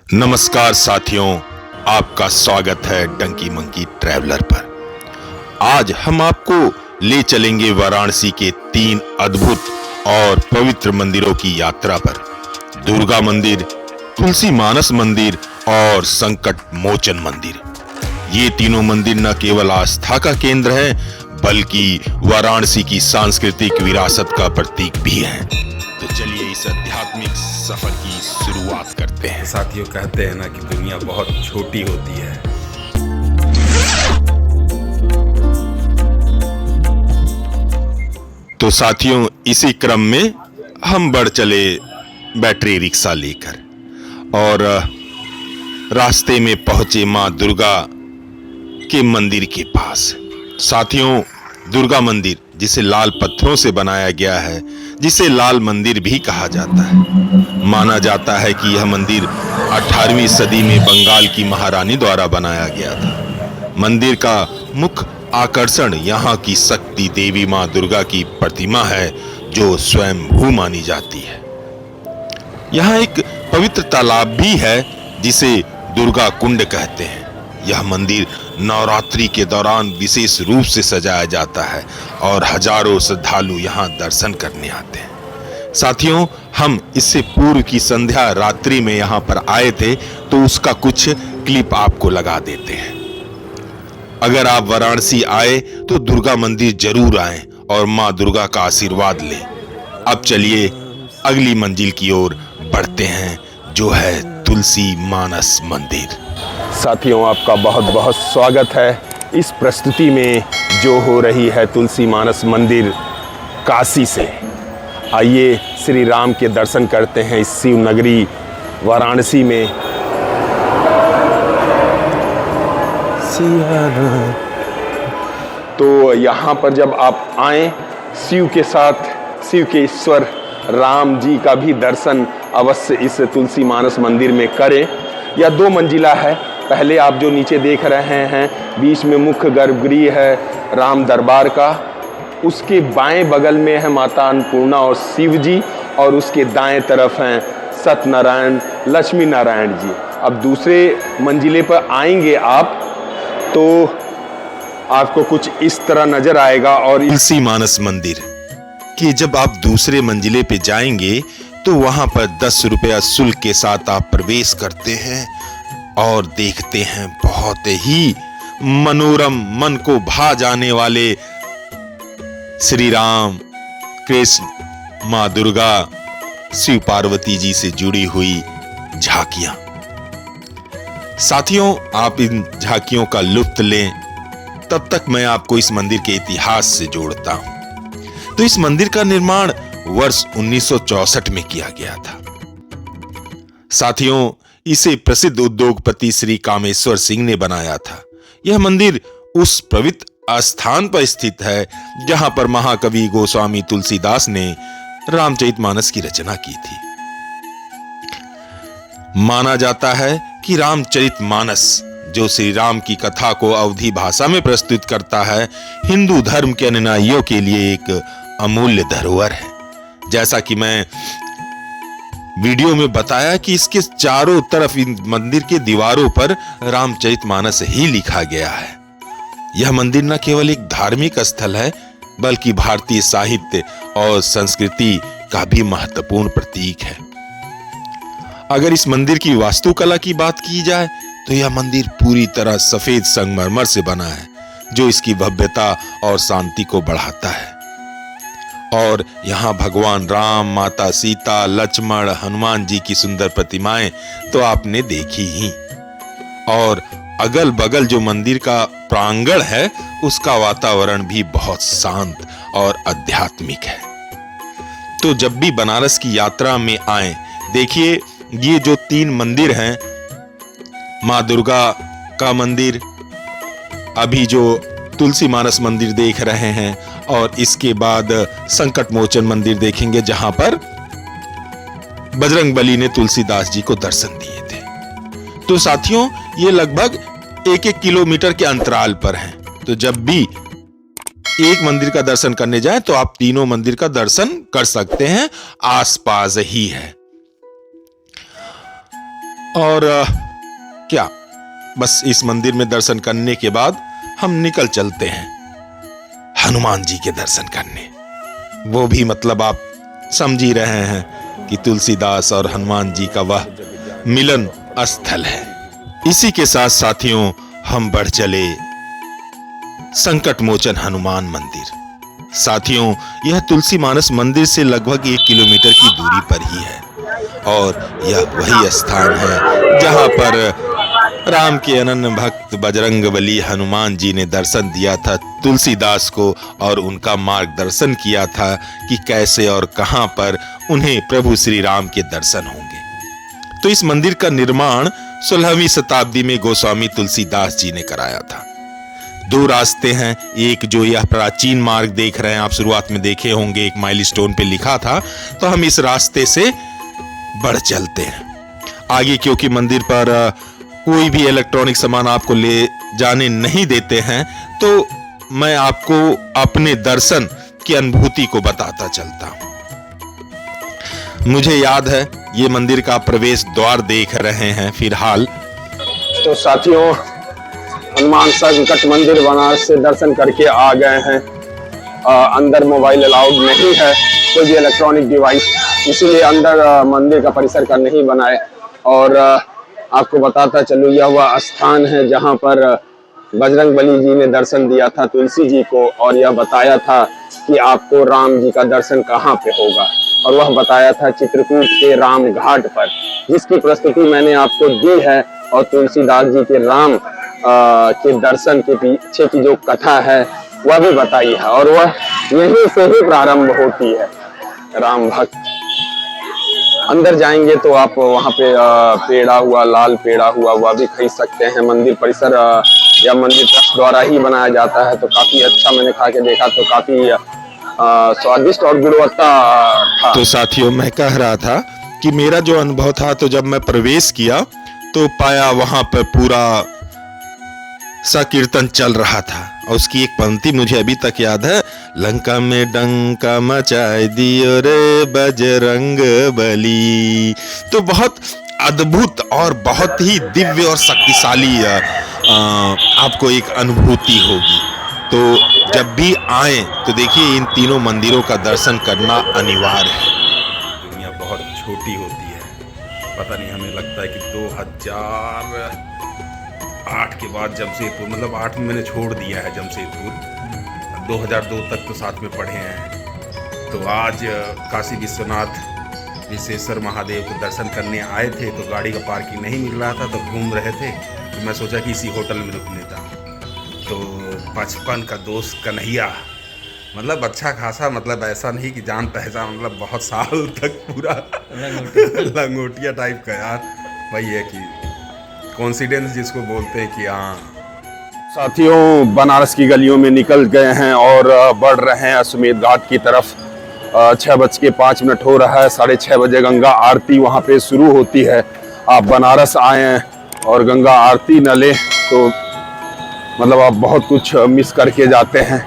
नमस्कार साथियों, आपका स्वागत है डंकी मंकी ट्रैवलर पर। आज हम आपको ले चलेंगे वाराणसी के 3 अद्भुत और पवित्र मंदिरों की यात्रा पर। दुर्गा मंदिर, तुलसी मानस मंदिर और संकट मोचन मंदिर। ये तीनों मंदिर न केवल आस्था का केंद्र है बल्कि वाराणसी की सांस्कृतिक विरासत का प्रतीक भी है। तो चलिए इस आध्यात्मिक सफर की शुरुआत करते हैं। साथियों, कहते हैं ना कि दुनिया बहुत छोटी होती है। तो साथियों, इसी क्रम में हम बढ़ चले बैटरी रिक्शा लेकर और रास्ते में पहुंचे मां दुर्गा के मंदिर के पास। साथियों, दुर्गा मंदिर जिसे लाल पत्थरों से बनाया गया है, जिसे लाल मंदिर भी कहा जाता है। माना जाता है कि यह मंदिर 18वीं सदी में बंगाल की महारानी द्वारा बनाया गया था। मंदिर का मुख्य आकर्षण यहाँ की शक्ति देवी मां दुर्गा की प्रतिमा है, जो स्वयंभू मानी जाती है। यहाँ एक पवित्र तालाब भी है जिसे दुर्गा कुंड कहते हैं। यह मंदिर नवरात्रि के दौरान विशेष रूप से सजाया जाता है और हजारों श्रद्धालु यहाँ दर्शन करने आते हैं। साथियों, हम इससे पूर्व की संध्या रात्रि में यहाँ पर आए थे, तो उसका कुछ क्लिप आपको लगा देते हैं। अगर आप वाराणसी आए तो दुर्गा मंदिर जरूर आएं और मां दुर्गा का आशीर्वाद लें। अब चलिए अगली मंजिल की ओर बढ़ते हैं, जो है तुलसी मानस मंदिर। साथियों, आपका बहुत बहुत स्वागत है इस प्रस्तुति में जो हो रही है तुलसी मानस मंदिर काशी से। आइए श्री राम के दर्शन करते हैं इस शिव नगरी वाराणसी में। तो यहाँ पर जब आप आएं, शिव के साथ शिव के ईश्वर राम जी का भी दर्शन अवश्य इस तुलसी मानस मंदिर में करें। यह 2 मंजिला है। पहले आप जो नीचे देख रहे हैं, बीच में मुख्य गर्भगृह है राम दरबार का। उसके बाएं बगल में है माता अन्नपूर्णा और शिव जी, और उसके दाएं तरफ हैं सत्यनारायण लक्ष्मी नारायण जी। अब दूसरे मंजिले पर आएंगे आप तो आपको कुछ इस तरह नजर आएगा। और तुलसी मानस मंदिर कि जब आप दूसरे मंजिले पे जाएंगे तो वहां पर 10 रुपया शुल्क के साथ आप प्रवेश करते हैं और देखते हैं बहुत ही मनोरम, मन को भा जाने वाले श्री राम, कृष्ण, मां दुर्गा, शिव पार्वती जी से जुड़ी हुई झांकियां। साथियों, आप इन झांकियों का लुत्फ लें, तब तक मैं आपको इस मंदिर के इतिहास से जोड़ता हूं। तो इस मंदिर का निर्माण वर्ष 1964 में किया गया था। साथियों, इसे प्रसिद्ध उद्योगपति श्री कामेश्वर सिंह ने बनाया था। यह मंदिर उस पवित्र स्थान पर स्थित है जहां पर महाकवि गोस्वामी तुलसीदास ने रामचरितमानस की रचना की थी। माना जाता है कि रामचरितमानस, जो श्री राम की कथा को अवधी भाषा में प्रस्तुत करता है, हिंदू धर्म के अनुयायियों के लिए एक अमूल्य धरोहर है। जैसा कि मैं वीडियो में बताया कि इसके चारों तरफ इन मंदिर के दीवारों पर रामचरितमानस ही लिखा गया है। यह मंदिर न केवल एक धार्मिक स्थल है बल्कि भारतीय साहित्य और संस्कृति का भी महत्वपूर्ण प्रतीक है। अगर इस मंदिर की वास्तुकला की बात की जाए तो यह मंदिर पूरी तरह सफेद संगमरमर से बना है, जो इसकी भव्यता और शांति को बढ़ाता है। और यहाँ भगवान राम, माता सीता, लक्ष्मण, हनुमान जी की सुंदर प्रतिमाएं तो आपने देखी ही। और अगल बगल जो मंदिर का प्रांगण है, उसका वातावरण भी बहुत शांत और आध्यात्मिक है। तो जब भी बनारस की यात्रा में आए, देखिए ये जो 3 मंदिर हैं, मां दुर्गा का मंदिर, अभी जो तुलसी मानस मंदिर देख रहे हैं, और इसके बाद संकट मोचन मंदिर देखेंगे जहां पर बजरंगबली ने तुलसीदास जी को दर्शन दिए थे। तो साथियों, ये लगभग 1-1 किलोमीटर के अंतराल पर हैं। तो जब भी एक मंदिर का दर्शन करने जाएं तो आप तीनों मंदिर का दर्शन कर सकते हैं, आसपास ही है। और क्या बस इस मंदिर में दर्शन करने के बाद हम निकल चलते हैं हनुमान जी के दर्शन करने। वो भी मतलब आप समझ ही रहे हैं कि तुलसीदास और हनुमान जी का वह मिलन स्थल है। इसी के साथ साथियों हम बढ़ चले संकट मोचन हनुमान मंदिर। साथियों यह तुलसी मानस मंदिर से लगभग 1 किलोमीटर की दूरी पर ही है और यह वही स्थान है जहां पर राम के अनन्य भक्त बजरंगबली हनुमान जी ने दर्शन दिया था तुलसीदास को और उनका मार्गदर्शन किया था कि कैसे और कहां पर उन्हें प्रभु श्री राम के दर्शन होंगे। तो इस मंदिर का निर्माण 16वीं शताब्दी में गोस्वामी तुलसीदास जी ने कराया था। 2 रास्ते हैं, एक जो यह प्राचीन मार्ग देख रहे हैं आप, शुरुआत में देखे होंगे एक माइलस्टोन पे लिखा था, तो हम इस रास्ते से बढ़ चलते हैं आगे, क्योंकि मंदिर पर कोई भी इलेक्ट्रॉनिक सामान आपको ले जाने नहीं देते हैं, तो मैं आपको अपने दर्शन की अनुभूति को बताता चलता हूं। मुझे याद है ये मंदिर का प्रवेश द्वार देख रहे हैं फिलहाल। तो साथियों हनुमान संकट मंदिर बनारस से दर्शन करके आ गए हैं। अंदर मोबाइल अलाउड नहीं है, कोई भी इलेक्ट्रॉनिक डिवाइस, इसीलिए अंदर मंदिर का परिसर का नहीं बनाए। और आपको बताता चलूँ यह वह स्थान है जहां पर बजरंगबली जी ने दर्शन दिया था तुलसी जी को और यह बताया था कि आपको राम जी का दर्शन कहाँ पे होगा, और वह बताया था चित्रकूट के राम घाट पर, जिसकी प्रस्तुति मैंने आपको दी है। और तुलसीदास जी के राम के दर्शन के पीछे की जो कथा है वह भी बताई है, और वह यहीं से ही प्रारंभ होती है। राम भक्त अंदर जाएंगे तो आप वहाँ पे पेड़ा हुआ, लाल पेड़ा हुआ, वह भी खरीद सकते हैं। मंदिर परिसर या मंदिर ट्रस्ट द्वारा ही बनाया जाता है, तो काफी अच्छा, मैंने खा के देखा तो काफी स्वादिष्ट और गुणवत्ता था। तो साथियों मैं कह रहा था कि मेरा जो अनुभव था, तो जब मैं प्रवेश किया तो पाया वहां पर पूरा संकीर्तन चल रहा था, और उसकी एक पंक्ति मुझे अभी तक याद है, लंका में डंका मचाए दियो रे बजरंग बली। तो बहुत अद्भुत और बहुत ही दिव्य और शक्तिशाली आपको एक अनुभूति होगी। तो जब भी आए तो देखिए इन तीनों मंदिरों का दर्शन करना अनिवार्य है। दुनिया बहुत छोटी होती है, पता नहीं, हमें लगता है कि 2008 के बाद जमशेदपुर, मतलब 8 में मैंने छोड़ दिया है जमशेदपुर, 2002 तक तो साथ में पढ़े हैं। तो आज काशी विश्वनाथ विश्वेश्वर महादेव को दर्शन करने आए थे, तो गाड़ी का पार्किंग नहीं मिल रहा था, तो घूम रहे थे, तो मैं सोचा कि इसी होटल में रुक लेता। तो बचपन का दोस्त कन्हैया, मतलब अच्छा खासा, मतलब ऐसा नहीं कि जान पहचान, मतलब बहुत साल तक पूरा लंगोटिया टाइप का यार, वही है कि कॉन्फिडेंस जिसको बोलते हैं कि हाँ। साथियों बनारस की गलियों में निकल गए हैं और बढ़ रहे हैं अश्वमेध घाट की तरफ। 6:05 हो रहा है, 6:30 बजे गंगा आरती वहाँ पे शुरू होती है। आप बनारस आए हैं और गंगा आरती न लें तो मतलब आप बहुत कुछ मिस करके जाते हैं।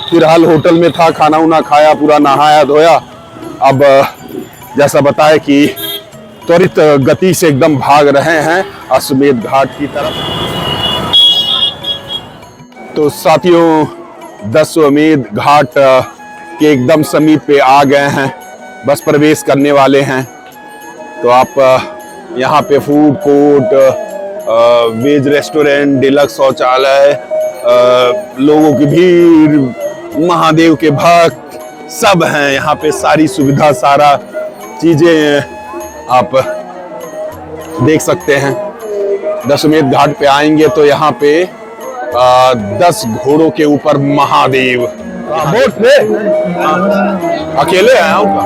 फिलहाल होटल में था, खाना उना खाया, पूरा नहाया धोया। अब जैसा बताया कि त्वरित गति से एकदम भाग रहे हैं अश्वमेध घाट की तरफ। तो साथियों दशाश्वमेध घाट के एकदम समीप पे आ गए हैं, बस प्रवेश करने वाले हैं। तो आप यहाँ पे food court, veg restaurant, deluxe शौचालय, लोगों की भीड़, महादेव के भक्त सब हैं यहाँ पे। सारी सुविधा, सारा चीजें आप देख सकते हैं। दशाश्वमेध घाट पे आएंगे तो यहाँ पे 10 घोड़ों के ऊपर महादेव। बोट पे अकेले आया हूँ का?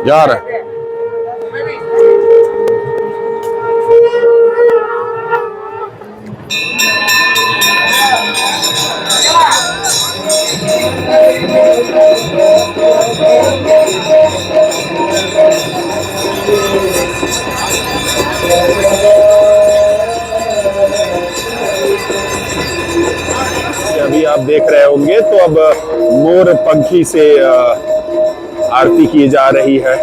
जा रहे अभी आप देख रहे होंगे तो अब मोर पंखी से आरती की जा रही है।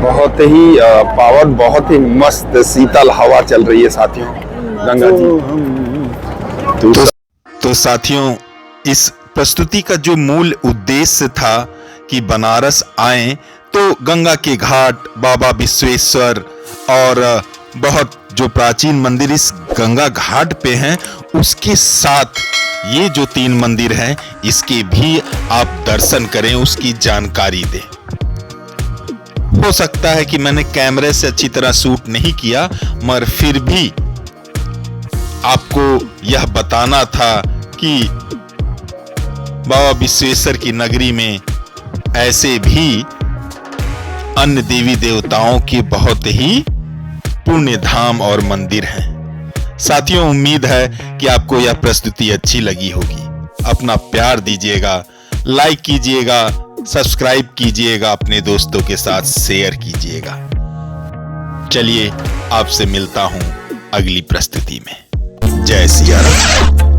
बहुत ही पावन, बहुत ही मस्त शीतल हवा चल रही है साथियों गंगा जी। तो साथियों, इस प्रस्तुति का जो मूल उद्देश्य था कि बनारस आए तो गंगा के घाट, बाबा विश्वेश्वर और बहुत जो प्राचीन मंदिर इस गंगा घाट पे हैं, उसके साथ ये जो 3 मंदिर हैं इसके भी आप दर्शन करें, उसकी जानकारी दें। हो सकता है कि मैंने कैमरे से अच्छी तरह शूट नहीं किया, मगर फिर भी आपको यह बताना था कि बाबा विश्वेश्वर की नगरी में ऐसे भी अन्य देवी देवताओं के बहुत ही पुण्य धाम और मंदिर हैं। साथियों, उम्मीद है कि आपको यह प्रस्तुति अच्छी लगी होगी। अपना प्यार दीजिएगा, लाइक कीजिएगा, सब्सक्राइब कीजिएगा, अपने दोस्तों के साथ शेयर कीजिएगा। चलिए आपसे मिलता हूं अगली प्रस्तुति में। जय सिया राम।